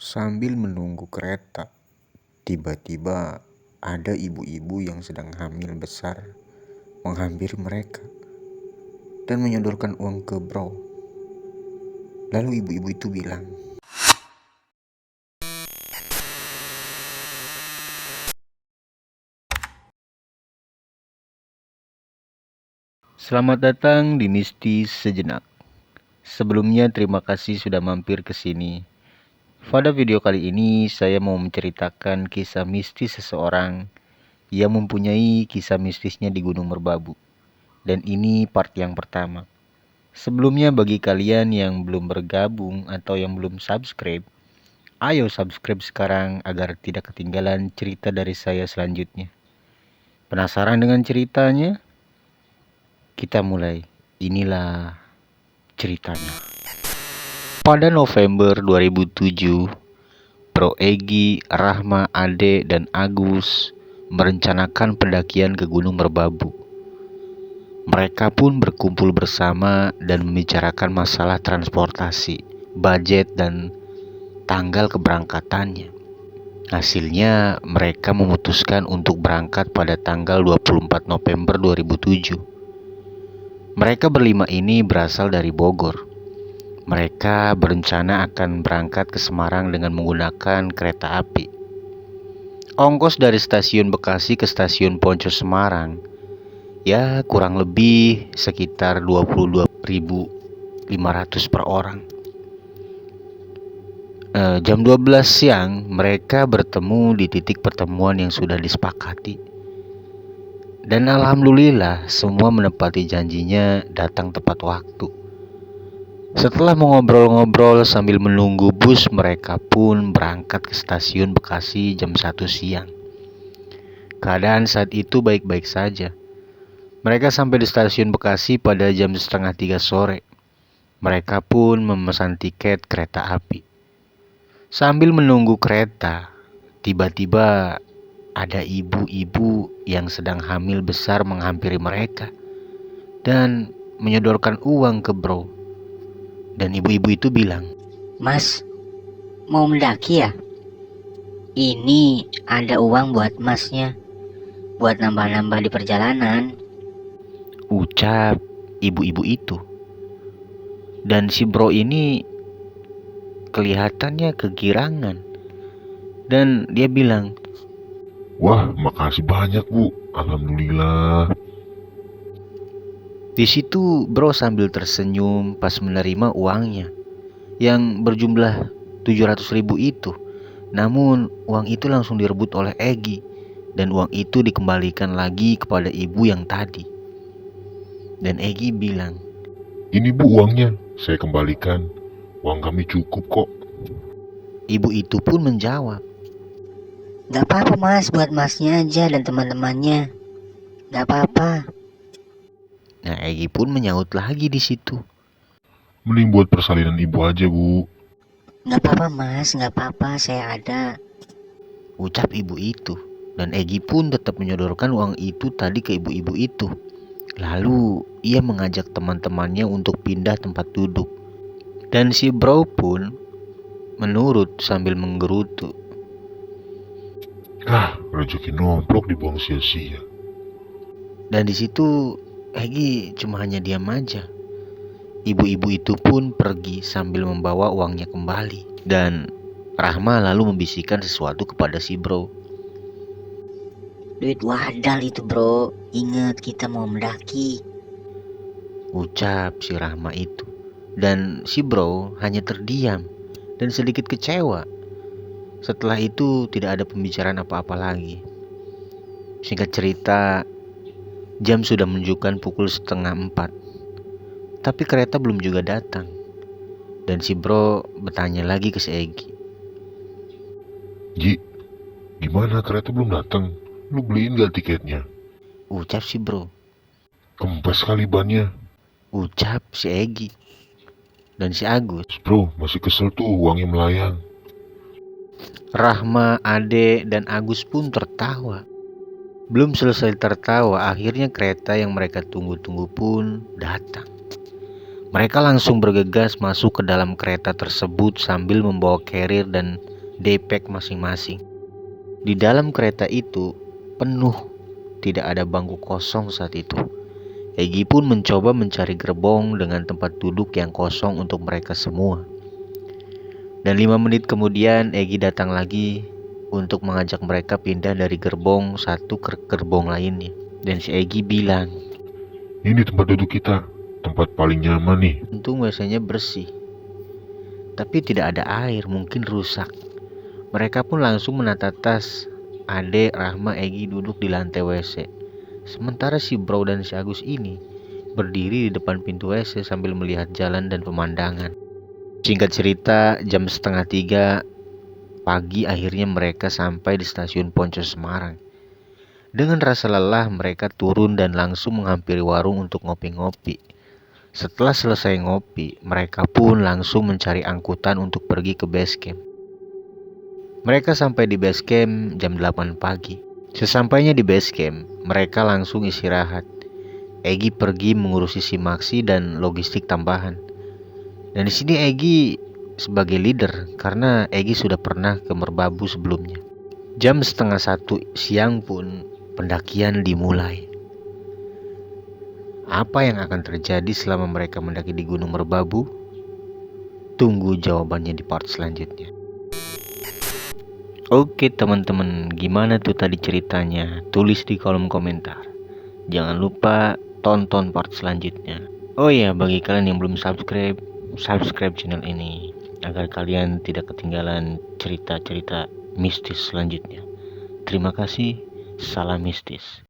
Sambil menunggu kereta, tiba-tiba ada ibu-ibu yang sedang hamil besar menghampiri mereka dan menyodorkan uang ke bro. Lalu ibu-ibu itu bilang, "Selamat datang di Mistis Sejenak. Sebelumnya terima kasih sudah mampir ke sini. Pada video kali ini saya mau menceritakan kisah mistis seseorang yang mempunyai kisah mistisnya di Gunung Merbabu. Dan ini part yang pertama. Sebelumnya bagi kalian yang belum bergabung atau yang belum subscribe, ayo subscribe sekarang agar tidak ketinggalan cerita dari saya selanjutnya. Penasaran dengan ceritanya? Kita mulai. Inilah ceritanya. Pada November 2007, Bro Egi, Rahma, Ade, dan Agus merencanakan pendakian ke Gunung Merbabu. Mereka pun berkumpul bersama dan membicarakan masalah transportasi, budget, dan tanggal keberangkatannya. Hasilnya, mereka memutuskan untuk berangkat pada tanggal 24 November 2007. Mereka berlima ini berasal dari Bogor. Mereka berencana akan berangkat ke Semarang dengan menggunakan kereta api. Ongkos dari stasiun Bekasi ke stasiun Poncol Semarang ya kurang lebih sekitar 22.500 per orang. Jam 12 siang mereka bertemu di titik pertemuan yang sudah disepakati. Dan alhamdulillah semua menepati janjinya datang tepat waktu. Setelah mengobrol-ngobrol sambil menunggu bus, mereka pun berangkat ke stasiun Bekasi jam 1 siang. Keadaan saat itu baik-baik saja. Mereka sampai di stasiun Bekasi pada jam 2:30 sore. Mereka pun memesan tiket kereta api. Sambil menunggu kereta, tiba-tiba ada ibu-ibu yang sedang hamil besar menghampiri mereka dan menyodorkan uang ke bro. Dan ibu-ibu itu bilang, "Mas, mau mendaki ya? Ini ada uang buat masnya, buat nambah-nambah di perjalanan." ucap ibu-ibu itu. Dan si bro ini kelihatannya kegirangan. Dan dia bilang, "Wah, makasih banyak Bu. Alhamdulillah." di situ bro sambil tersenyum pas menerima uangnya yang berjumlah 700.000 itu. Namun uang itu langsung direbut oleh Egi dan uang itu dikembalikan lagi kepada ibu yang tadi. Dan Egi bilang, "Ini Bu uangnya, saya kembalikan. Uang kami cukup kok." ibu itu pun menjawab, "Gak apa-apa mas, buat masnya aja dan teman-temannya. Gak apa-apa." nah Egi pun menyaut lagi di situ. "Mending buat persalinan Ibu aja Bu." "Gak apa-apa mas, gak apa-apa, saya ada." Ucap ibu itu. Dan Egi pun tetap menyodorkan uang itu tadi ke ibu-ibu itu. Lalu ia mengajak teman-temannya untuk pindah tempat duduk. Dan si bro pun menurut sambil menggerutu. Rezeki nomplok dibuang sia-sia. Dan di situ Egi cuma hanya diam aja. Ibu-ibu itu pun pergi sambil membawa uangnya kembali. Dan Rahma lalu membisikkan sesuatu kepada si bro. "Duit wadal itu bro, ingat kita mau mendaki." Ucap si Rahma itu. Dan si bro hanya terdiam dan sedikit kecewa. Setelah itu tidak ada pembicaraan apa-apa lagi. Singkat cerita, jam sudah menunjukkan pukul 3:30. Tapi kereta belum juga datang. Dan si bro bertanya lagi ke si Egi. "Ji, gimana kereta belum datang? Lu beliin gak tiketnya?" Ucap si bro. "Kempes kali bannya." Ucap si Egi. Dan si Agus. "Bro, masih kesel tuh uangnya melayang." Rahma, Ade, dan Agus pun tertawa. Belum selesai tertawa, akhirnya kereta yang mereka tunggu-tunggu pun datang. Mereka langsung bergegas masuk ke dalam kereta tersebut sambil membawa carrier dan daypack masing-masing. Di dalam kereta itu penuh, tidak ada bangku kosong saat itu. Egy pun mencoba mencari gerbong dengan tempat duduk yang kosong untuk mereka semua. Dan 5 menit kemudian Egy datang lagi untuk mengajak mereka pindah dari gerbong satu ke gerbong lainnya. Dan si Egy bilang, Ini tempat duduk kita, tempat paling nyaman nih. untung WC-nya bersih, tapi tidak ada air, mungkin rusak. Mereka pun langsung menata tas. Ade, Rahma, Egy duduk di lantai WC. Sementara si Bro dan si Agus ini berdiri di depan pintu WC sambil melihat jalan dan pemandangan. Singkat cerita, jam 2:30 pagi akhirnya mereka sampai di stasiun Poncol Semarang. Dengan rasa lelah mereka turun dan langsung menghampiri warung untuk ngopi-ngopi. Setelah selesai ngopi, mereka pun langsung mencari angkutan untuk pergi ke base camp. Mereka sampai di base camp jam 8 pagi. Sesampainya di base camp, mereka langsung istirahat. Egy pergi mengurusi simaksi dan logistik tambahan. Dan di sini Egy sebagai leader karena Egy sudah pernah ke Merbabu sebelumnya. Jam 12:30 siang pun pendakian dimulai. Apa yang akan terjadi selama mereka mendaki di Gunung Merbabu? Tunggu jawabannya di part selanjutnya. Oke teman-teman, gimana tuh tadi ceritanya? Tulis di kolom komentar. Jangan lupa tonton part selanjutnya. Oh ya, bagi kalian yang belum subscribe channel ini agar kalian tidak ketinggalan cerita-cerita mistis selanjutnya. Terima kasih, salam mistis.